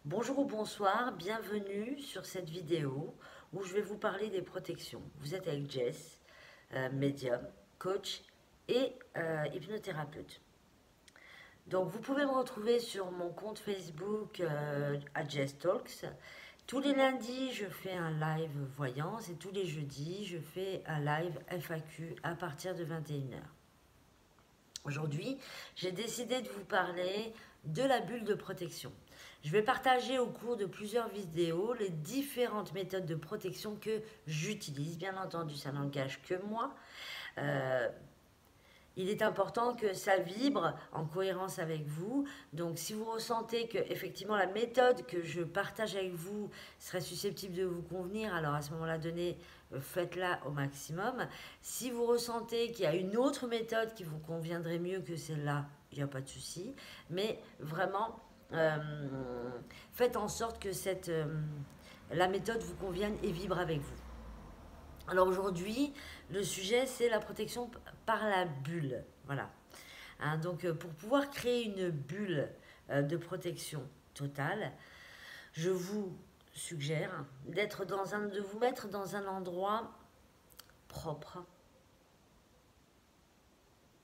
Bonjour ou bonsoir, bienvenue sur cette vidéo où je vais vous parler des protections. Vous êtes avec Jess, médium, coach et hypnothérapeute. Donc vous pouvez me retrouver sur mon compte Facebook à Jess Talks. Tous les lundis, je fais un live voyance et tous les jeudis, je fais un live FAQ à partir de 21 h. Aujourd'hui, j'ai décidé de vous parler de la bulle de protection. Je vais partager au cours de plusieurs vidéos les différentes méthodes de protection que j'utilise. Bien entendu, ça n'engage que moi. Euh, il est important que ça vibre en cohérence avec vous. Donc, si vous ressentez que effectivement la méthode que je partage avec vous serait susceptible de vous convenir, alors à ce moment-là, faites-la au maximum. Si vous ressentez qu'il y a une autre méthode qui vous conviendrait mieux que celle-là, il n'y a pas de souci. Mais vraiment, euh, faites en sorte que la méthode vous convienne et vibre avec vous. Alors aujourd'hui, le sujet, c'est la protection par la bulle. Voilà. Hein, donc pour pouvoir créer une bulle de protection totale, je vous suggère de vous mettre dans un endroit propre,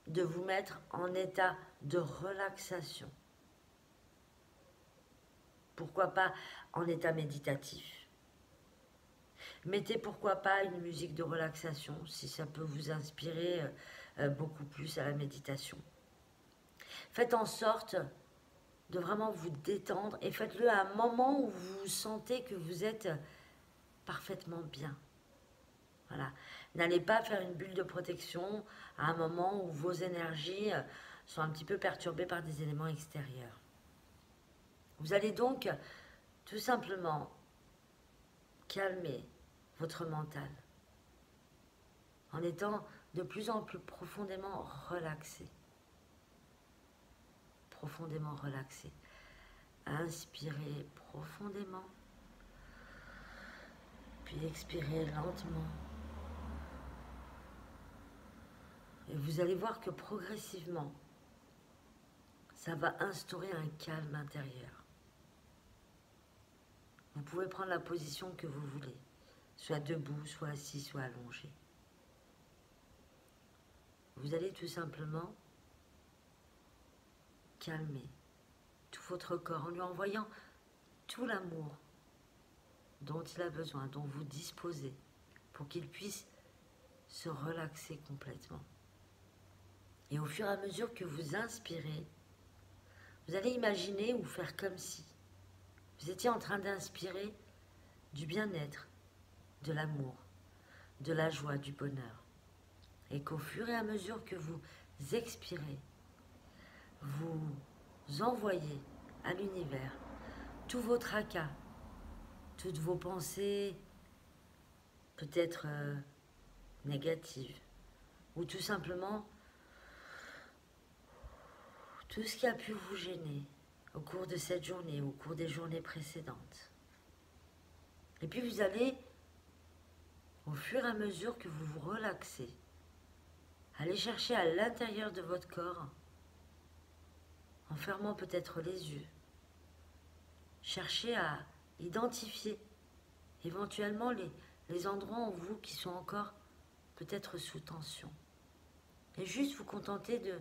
de vous mettre en état de relaxation. Pourquoi pas en état méditatif. Mettez pourquoi pas une musique de relaxation si ça peut vous inspirer beaucoup plus à la méditation. Faites en sorte de vraiment vous détendre et faites-le à un moment où vous sentez que vous êtes parfaitement bien. Voilà. N'allez pas faire une bulle de protection à un moment où vos énergies sont un petit peu perturbées par des éléments extérieurs. Vous allez donc tout simplement calmer votre mental en étant de plus en plus profondément relaxé. Profondément relaxé. Inspirez profondément, puis expirez lentement. Et vous allez voir que progressivement, ça va instaurer un calme intérieur. Vous pouvez prendre la position que vous voulez, soit debout, soit assis, soit allongé. Vous allez tout simplement calmer tout votre corps en lui envoyant tout l'amour dont il a besoin, dont vous disposez, pour qu'il puisse se relaxer complètement. Et au fur et à mesure que vous inspirez, vous allez imaginer ou faire comme si vous étiez en train d'inspirer du bien-être, de l'amour, de la joie, du bonheur. Et qu'au fur et à mesure que vous expirez, vous envoyez à l'univers tout vos tracas, toutes vos pensées peut-être négatives, ou tout simplement tout ce qui a pu vous gêner au cours de cette journée, au cours des journées précédentes. Et puis vous allez, au fur et à mesure que vous vous relaxez, aller chercher à l'intérieur de votre corps, en fermant peut-être les yeux, chercher à identifier éventuellement les endroits en vous qui sont encore peut-être sous tension. Et juste vous contenter de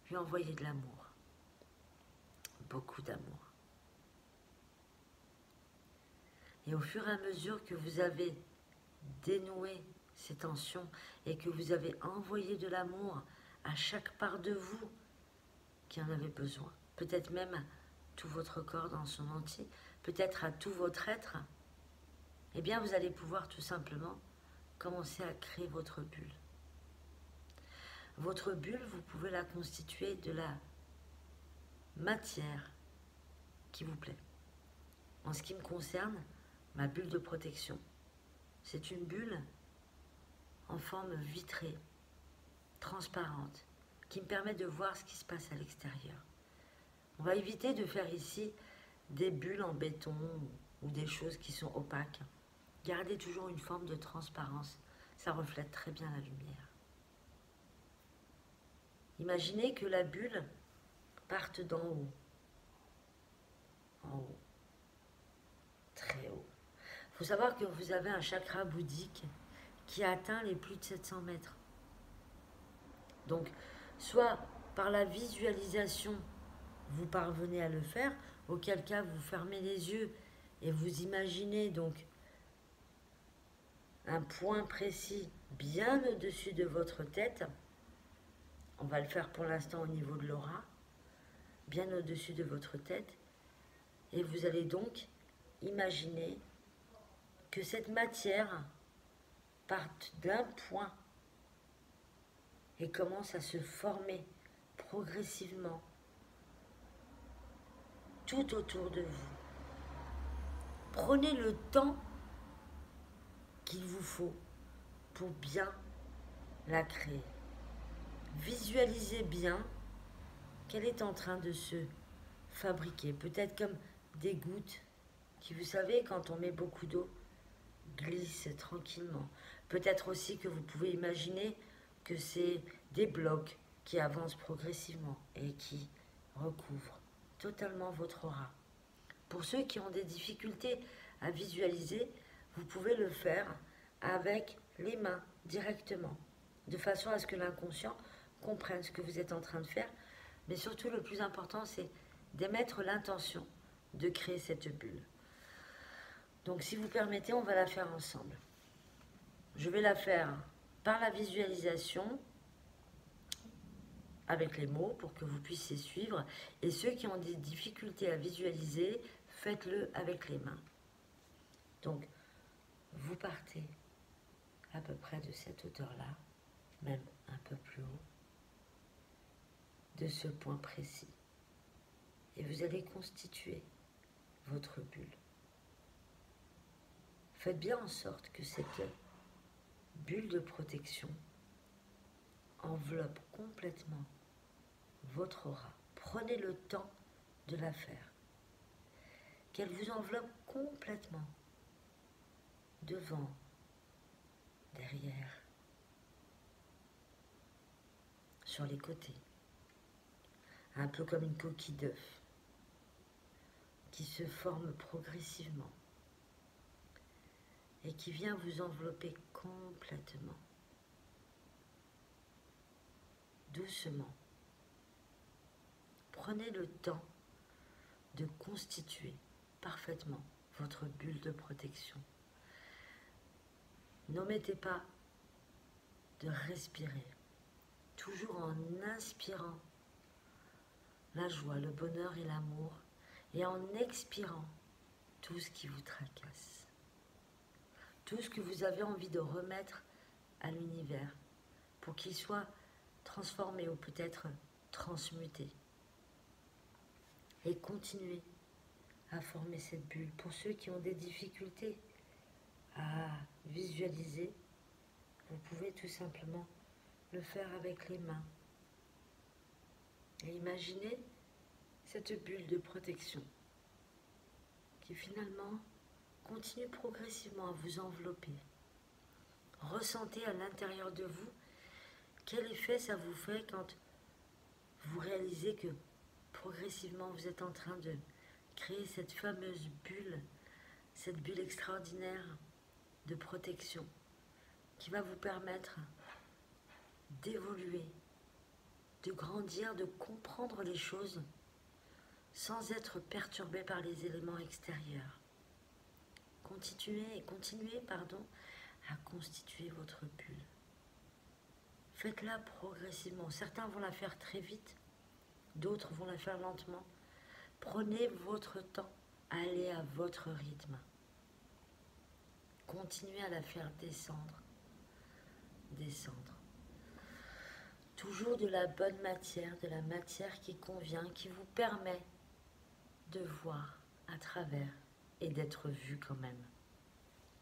lui envoyer de l'amour. Beaucoup d'amour. Et au fur et à mesure que vous avez dénoué ces tensions et que vous avez envoyé de l'amour à chaque part de vous qui en avait besoin, peut-être même à tout votre corps dans son entier, peut-être à tout votre être, eh bien vous allez pouvoir tout simplement commencer à créer votre bulle. Votre bulle, vous pouvez la constituer de la matière qui vous plaît. En ce qui me concerne, ma bulle de protection, c'est une bulle en forme vitrée, transparente, qui me permet de voir ce qui se passe à l'extérieur. On va éviter de faire ici des bulles en béton ou des choses qui sont opaques. Gardez toujours une forme de transparence, ça reflète très bien la lumière. Imaginez que la bulle parte d'en haut, en haut, Il faut savoir que vous avez un chakra bouddhique qui atteint les plus de 700 mètres. Donc, soit par la visualisation, vous parvenez à le faire, auquel cas vous fermez les yeux et vous imaginez donc un point précis bien au-dessus de votre tête. On va le faire pour l'instant au niveau de l'aura, bien au-dessus de votre tête. Et vous allez donc imaginer que cette matière parte d'un point et commence à se former progressivement tout autour de vous. Prenez le temps qu'il vous faut pour bien la créer. Visualisez bien qu'elle est en train de se fabriquer, peut-être comme des gouttes qui, vous savez, quand on met beaucoup d'eau, glissent tranquillement. Peut-être aussi que vous pouvez imaginer que c'est des blocs qui avancent progressivement et qui recouvrent totalement votre aura. Pour ceux qui ont des difficultés à visualiser, vous pouvez le faire avec les mains directement, de façon à ce que l'inconscient comprenne ce que vous êtes en train de faire. Mais surtout, le plus important, c'est d'émettre l'intention de créer cette bulle. Donc, si vous permettez, on va la faire ensemble. Je vais la faire par la visualisation, avec les mots, pour que vous puissiez suivre. Et ceux qui ont des difficultés à visualiser, faites-le avec les mains. Donc, vous partez à peu près de cette hauteur-là, même un peu plus haut, de ce point précis. Et vous allez constituer votre bulle. Faites bien en sorte que cette bulle de protection enveloppe complètement votre aura. Prenez le temps de la faire. Qu'elle vous enveloppe complètement, devant, derrière, sur les côtés. Un peu comme une coquille d'œuf qui se forme progressivement et qui vient vous envelopper complètement, doucement. Prenez le temps de constituer parfaitement votre bulle de protection. N'omettez pas de respirer, toujours en inspirant la joie, le bonheur et l'amour, et en expirant tout ce qui vous tracasse, tout ce que vous avez envie de remettre à l'univers pour qu'il soit transformé ou peut-être transmuté. Et continuez à former cette bulle. Pour ceux qui ont des difficultés à visualiser, vous pouvez tout simplement le faire avec les mains. Et imaginez cette bulle de protection qui finalement continue progressivement à vous envelopper. Ressentez à l'intérieur de vous quel effet ça vous fait quand vous réalisez que progressivement vous êtes en train de créer cette fameuse bulle, cette bulle extraordinaire de protection qui va vous permettre d'évoluer, de grandir, de comprendre les choses sans être perturbé par les éléments extérieurs. Continuez à constituer votre bulle. Faites-la progressivement. Certains vont la faire très vite, d'autres vont la faire lentement. Prenez votre temps, allez à votre rythme. Continuez à la faire descendre, descendre. Toujours de la bonne matière, de la matière qui convient, qui vous permet de voir à travers et d'être vu quand même.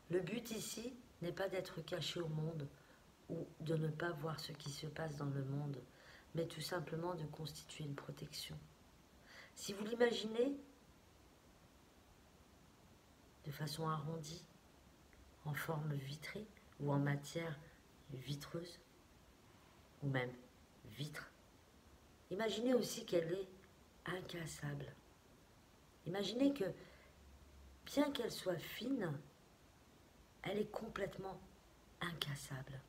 Le but ici n'est pas d'être caché au monde ou de ne pas voir ce qui se passe dans le monde, mais tout simplement de constituer une protection. Si vous l'imaginez de façon arrondie, en forme vitrée ou en matière vitreuse, ou même vitre, imaginez aussi qu'elle est incassable. Imaginez que, bien qu'elle soit fine, elle est complètement incassable.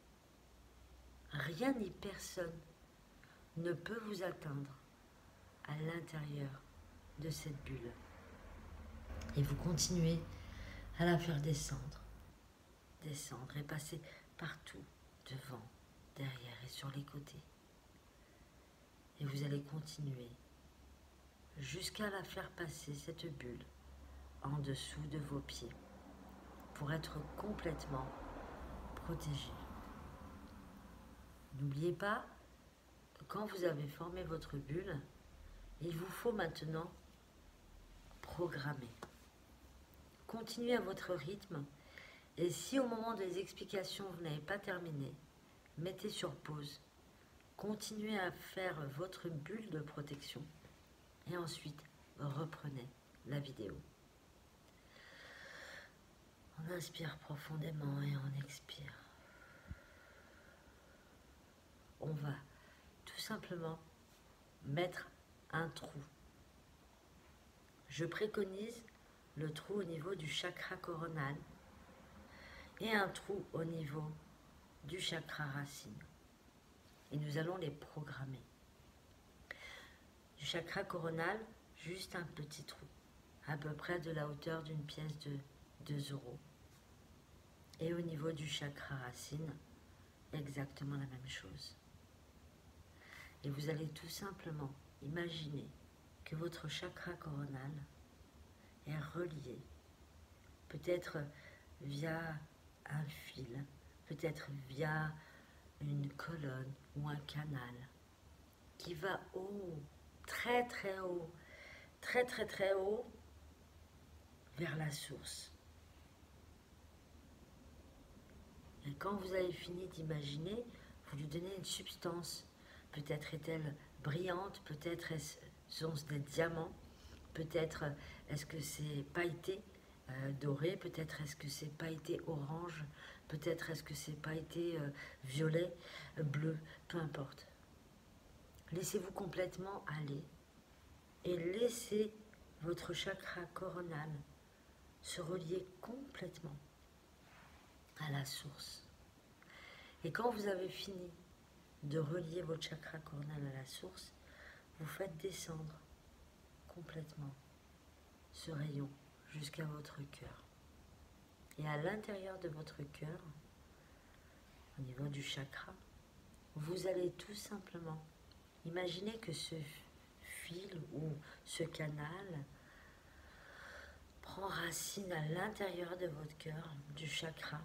Rien ni personne ne peut vous atteindre à l'intérieur de cette bulle. Et vous continuez à la faire descendre, descendre et passer partout, devant, derrière et sur les côtés. Et vous allez continuer jusqu'à la faire passer, cette bulle, en dessous de vos pieds, pour être complètement protégé. N'oubliez pas que quand vous avez formé votre bulle, il vous faut maintenant programmer. Continuez à votre rythme et si au moment des explications vous n'avez pas terminé, mettez sur pause. Continuez à faire votre bulle de protection et ensuite reprenez la vidéo. On inspire profondément et on expire. On va tout simplement mettre un trou. Je préconise le trou au niveau du chakra coronal et un trou au niveau du chakra racine. Et nous allons les programmer. Du chakra coronal, juste un petit trou, à peu près de la hauteur d'une pièce de 2 euros. Et au niveau du chakra racine, exactement la même chose. Et vous allez tout simplement imaginer que votre chakra coronal est relié, peut-être via un fil, peut-être via une colonne ou un canal qui va haut, très très haut, très très très haut vers la source. Et quand vous avez fini d'imaginer, vous lui donnez une substance. Peut-être est-elle brillante, peut-être sont-ce des diamants, peut-être est-ce que c'est pailleté doré, peut-être est-ce que c'est pailleté orange, peut-être est-ce que c'est pailleté violet, bleu, peu importe. Laissez-vous complètement aller et laissez votre chakra coronal se relier complètement à la source. Et quand vous avez fini de relier votre chakra coronal à la source, vous faites descendre complètement ce rayon jusqu'à votre cœur. Et à l'intérieur de votre cœur, au niveau du chakra, vous allez tout simplement imaginer que ce fil ou ce canal prend racine à l'intérieur de votre cœur, du chakra,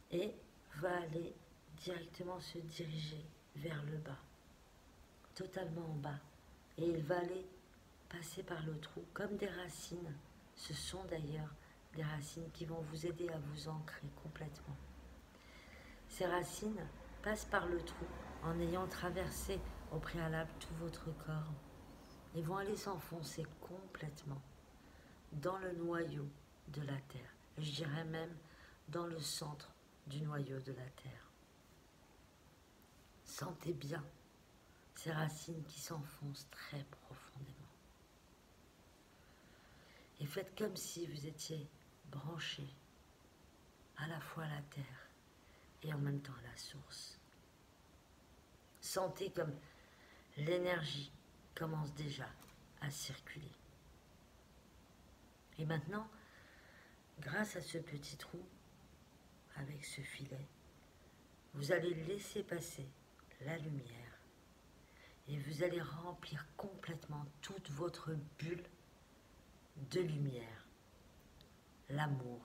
et va aller directement se diriger vers le bas, totalement en bas. Et il va aller passer par le trou comme des racines. Ce sont d'ailleurs des racines qui vont vous aider à vous ancrer complètement. Ces racines passent par le trou en ayant traversé au préalable tout votre corps et vont aller s'enfoncer complètement dans le noyau de la Terre. Je dirais même dans le centre du noyau de la Terre. Sentez bien ces racines qui s'enfoncent très profondément. Et faites comme si vous étiez branché à la fois à la terre et en même temps à la source. Sentez comme l'énergie commence déjà à circuler. Et maintenant, grâce à ce petit trou, avec ce filet, vous allez laisser passer la lumière et vous allez remplir complètement toute votre bulle de lumière, l'amour,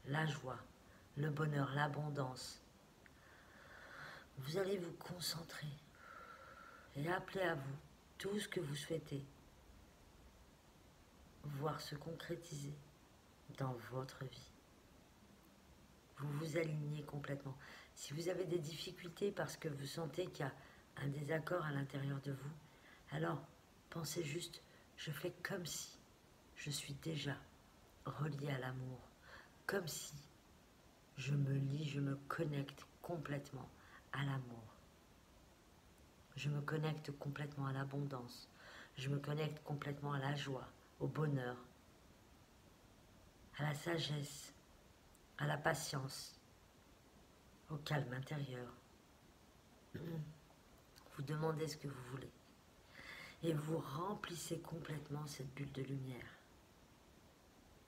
la joie, le bonheur, l'abondance. Vous allez vous concentrer et appeler à vous tout ce que vous souhaitez voir se concrétiser dans votre vie. Vous vous alignez complètement. Si vous avez des difficultés parce que vous sentez qu'il y a un désaccord à l'intérieur de vous, alors pensez juste, je fais comme si je suis déjà relié à l'amour, comme si je me lie, je me connecte complètement à l'amour. Je me connecte complètement à l'abondance. Je me connecte complètement à la joie, au bonheur, à la sagesse, à la patience, au calme intérieur. Vous demandez ce que vous voulez et vous remplissez complètement cette bulle de lumière.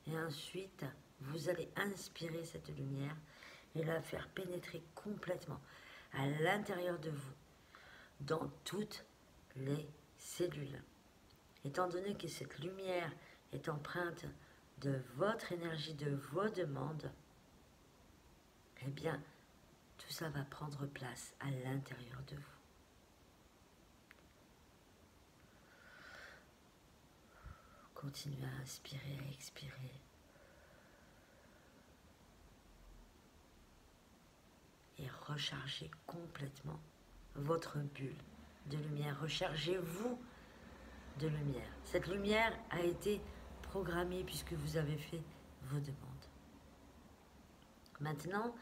Et ensuite, vous allez inspirer cette lumière et la faire pénétrer complètement à l'intérieur de vous, dans toutes les cellules. Étant donné que cette lumière est empreinte de votre énergie, de vos demandes, eh bien, tout ça va prendre place à l'intérieur de vous. Continuez à inspirer, à expirer. Et rechargez complètement votre bulle de lumière. Rechargez-vous de lumière. Cette lumière a été programmée puisque vous avez fait vos demandes. Maintenant,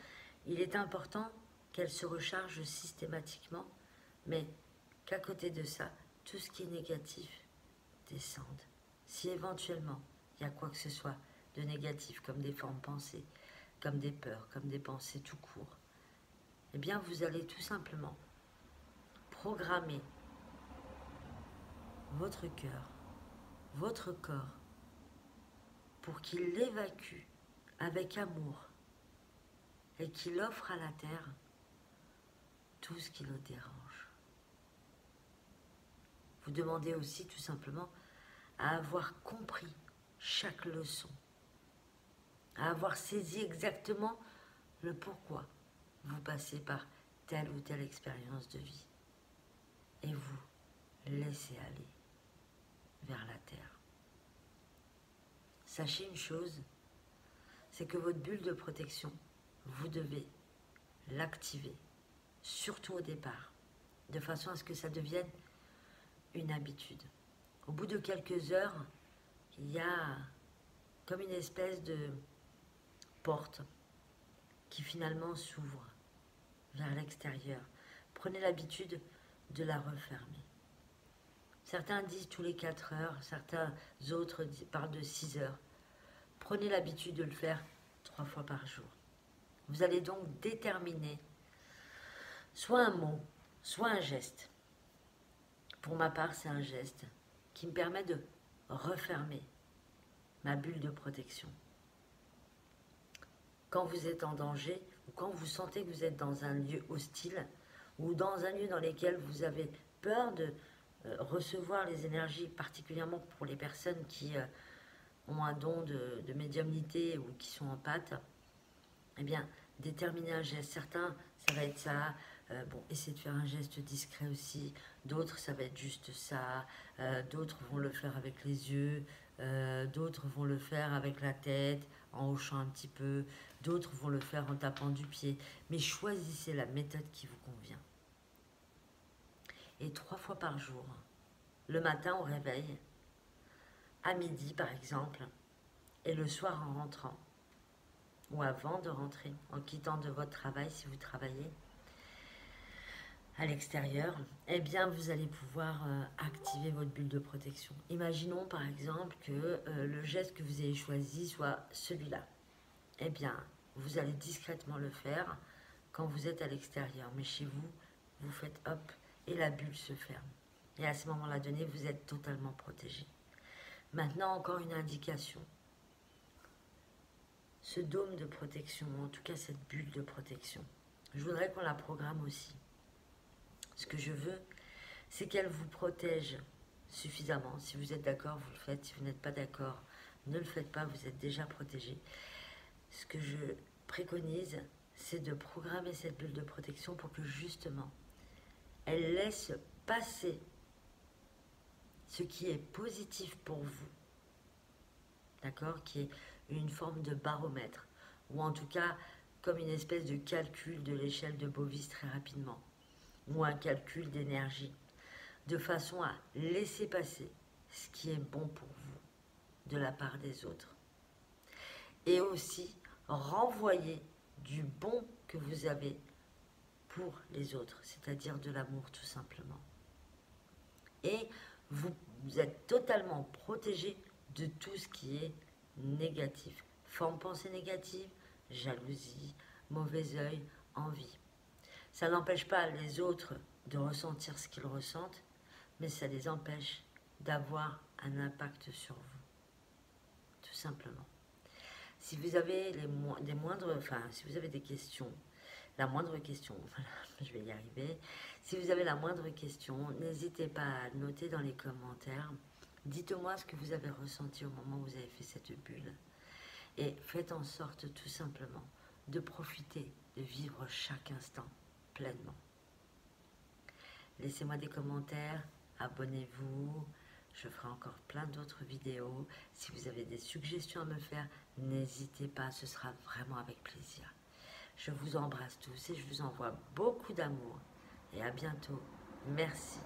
il est important qu'elle se recharge systématiquement, mais qu'à côté de ça, tout ce qui est négatif descende. Si éventuellement il y a quoi que ce soit de négatif, comme des formes pensées, comme des peurs, comme des pensées tout court, eh bien vous allez tout simplement programmer votre cœur, votre corps, pour qu'il l'évacue avec amour et qu'il offre à la terre tout ce qui le dérange. Vous demandez aussi tout simplement à avoir compris chaque leçon, à avoir saisi exactement le pourquoi vous passez par telle ou telle expérience de vie et vous laissez aller vers la terre. Sachez une chose, c'est que votre bulle de protection, vous devez l'activer, surtout au départ, de façon à ce que ça devienne une habitude. Au bout de quelques heures, il y a comme une espèce de porte qui finalement s'ouvre vers l'extérieur. Prenez l'habitude de la refermer. Certains disent tous les 4 heures, certains autres parlent de 6 heures. Prenez l'habitude de le faire 3 fois par jour. Vous allez donc déterminer soit un mot, soit un geste. Pour ma part, c'est un geste qui me permet de refermer ma bulle de protection. Quand vous êtes en danger ou quand vous sentez que vous êtes dans un lieu hostile ou dans un lieu dans lequel vous avez peur de recevoir les énergies, particulièrement pour les personnes qui ont un don de médiumnité ou qui sont en pâte, eh bien, déterminer un geste. Certains, ça va être ça. Essayez de faire un geste discret aussi. D'autres, ça va être juste ça. D'autres vont le faire avec les yeux. D'autres vont le faire avec la tête, en hochant un petit peu. D'autres vont le faire en tapant du pied. Mais choisissez la méthode qui vous convient. Et 3 fois par jour, le matin au réveil, à midi par exemple, et le soir en rentrant, ou avant de rentrer, en quittant de votre travail si vous travaillez à l'extérieur, eh bien vous allez pouvoir activer votre bulle de protection. Imaginons par exemple que le geste que vous avez choisi soit celui-là. Eh bien, vous allez discrètement le faire quand vous êtes à l'extérieur, mais chez vous, vous faites hop, et la bulle se ferme. Et à ce moment-là donné, vous êtes totalement protégé. Maintenant, encore une indication. Ce dôme de protection, en tout cas cette bulle de protection, je voudrais qu'on la programme aussi. Ce que je veux, c'est qu'elle vous protège suffisamment. Si vous êtes d'accord, vous le faites. Si vous n'êtes pas d'accord, ne le faites pas, vous êtes déjà protégé. Ce que je préconise, c'est de programmer cette bulle de protection pour que justement, elle laisse passer ce qui est positif pour vous, d'accord, qui est une forme de baromètre, ou en tout cas comme une espèce de calcul de l'échelle de Bovis très rapidement, ou un calcul d'énergie, de façon à laisser passer ce qui est bon pour vous de la part des autres. Et aussi renvoyer du bon que vous avez pour les autres, c'est-à-dire de l'amour tout simplement. Et vous êtes totalement protégé de tout ce qui est négatif. Forme pensée négative, jalousie, mauvais œil, envie. Ça n'empêche pas les autres de ressentir ce qu'ils ressentent, mais ça les empêche d'avoir un impact sur vous, tout simplement. Si vous avez si vous avez des questions, la moindre question, voilà, je vais y arriver. Si vous avez la moindre question, n'hésitez pas à noter dans les commentaires. Dites-moi ce que vous avez ressenti au moment où vous avez fait cette bulle. Et faites en sorte tout simplement de profiter, de vivre chaque instant pleinement. Laissez-moi des commentaires, abonnez-vous, je ferai encore plein d'autres vidéos. Si vous avez des suggestions à me faire, n'hésitez pas, ce sera vraiment avec plaisir. Je vous embrasse tous et je vous envoie beaucoup d'amour. Et à bientôt. Merci.